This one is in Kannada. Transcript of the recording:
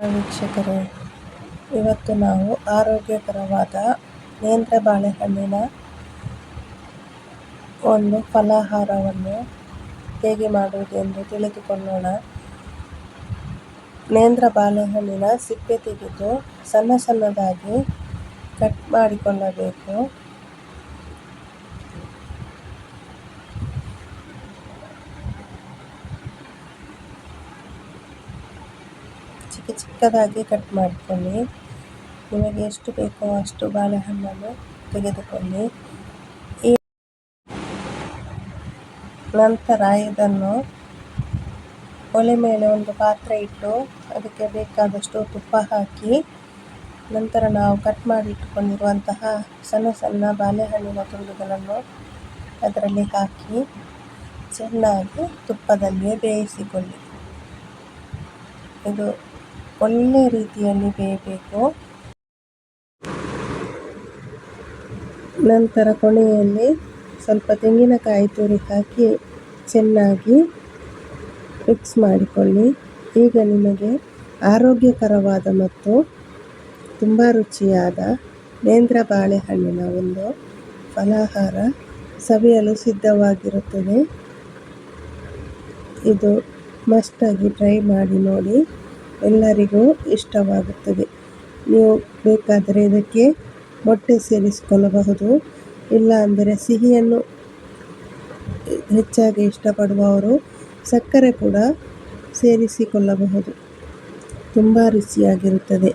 ವೀಕ್ಷಕರೇ, ಇವತ್ತು ನಾವು ಆರೋಗ್ಯಕರವಾದ ನೇಂದ್ರ ಬಾಳೆಹಣ್ಣಿನ ಒಂದು ಫಲಾಹಾರವನ್ನು ಹೇಗೆ ಮಾಡುವುದೆಂದು ತಿಳಿದುಕೊಳ್ಳೋಣ. ನೇಂದ್ರ ಬಾಳೆಹಣ್ಣಿನ ಸಿಪ್ಪೆ ತೆಗೆದು ಸಣ್ಣ ಸಣ್ಣದಾಗಿ ಕಟ್ ಮಾಡಿಕೊಳ್ಳಬೇಕು. ಚಿಕ್ಕದಾಗಿ ಕಟ್ ಮಾಡಿಕೊಳ್ಳಿ. ನಿಮಗೆ ಎಷ್ಟು ಬೇಕೋ ಅಷ್ಟು ಬಾಳೆಹಣ್ಣನ್ನು ತೆಗೆದುಕೊಳ್ಳಿ. ಈ ನಂತರ ಇದನ್ನು ಒಲೆ ಮೇಲೆ ಒಂದು ಪಾತ್ರೆ ಇಟ್ಟು ಅದಕ್ಕೆ ಬೇಕಾದಷ್ಟು ತುಪ್ಪ ಹಾಕಿ, ನಂತರ ನಾವು ಕಟ್ ಮಾಡಿ ಇಟ್ಟುಕೊಂಡಿರುವಂತಹ ಸಣ್ಣ ಸಣ್ಣ ಬಾಳೆಹಣ್ಣಿನ ತುಂಡುಗಳನ್ನು ಅದರಲ್ಲಿ ಹಾಕಿ ಚೆನ್ನಾಗಿ ತುಪ್ಪದಲ್ಲಿ ಬೇಯಿಸಿಕೊಳ್ಳಿ. ಇದು ಒಳ್ಳೆಯ ರೀತಿಯಲ್ಲಿ ಬೇಯಬೇಕು. ನಂತರ ಕೊನೆಯಲ್ಲಿ ಸ್ವಲ್ಪ ತೆಂಗಿನಕಾಯಿ ತುರಿ ಹಾಕಿ ಚೆನ್ನಾಗಿ ಮಿಕ್ಸ್ ಮಾಡಿಕೊಳ್ಳಿ. ಈಗ ನಿಮಗೆ ಆರೋಗ್ಯಕರವಾದ ಮತ್ತು ತುಂಬ ರುಚಿಯಾದ ನೇಂದ್ರ ಬಾಳೆಹಣ್ಣಿನ ಒಂದು ಫಲಾಹಾರ ಸವಿಯಲು ಸಿದ್ಧವಾಗಿರುತ್ತದೆ. ಇದು ಮಸ್ಟಾಗಿ ಟ್ರೈ ಮಾಡಿ ನೋಡಿ, ಎಲ್ಲರಿಗೂ ಇಷ್ಟವಾಗುತ್ತದೆ. ನೀವು ಬೇಕಾದರೆ ಇದಕ್ಕೆ ಮೊಟ್ಟೆ ಸೇರಿಸಿಕೊಳ್ಳಬಹುದು, ಇಲ್ಲ ಅಂದರೆ ಸಿಹಿಯನ್ನು ಹೆಚ್ಚಾಗಿ ಇಷ್ಟಪಡುವವರು ಸಕ್ಕರೆ ಕೂಡ ಸೇರಿಸಿಕೊಳ್ಳಬಹುದು. ತುಂಬ ರುಚಿಯಾಗಿರುತ್ತದೆ.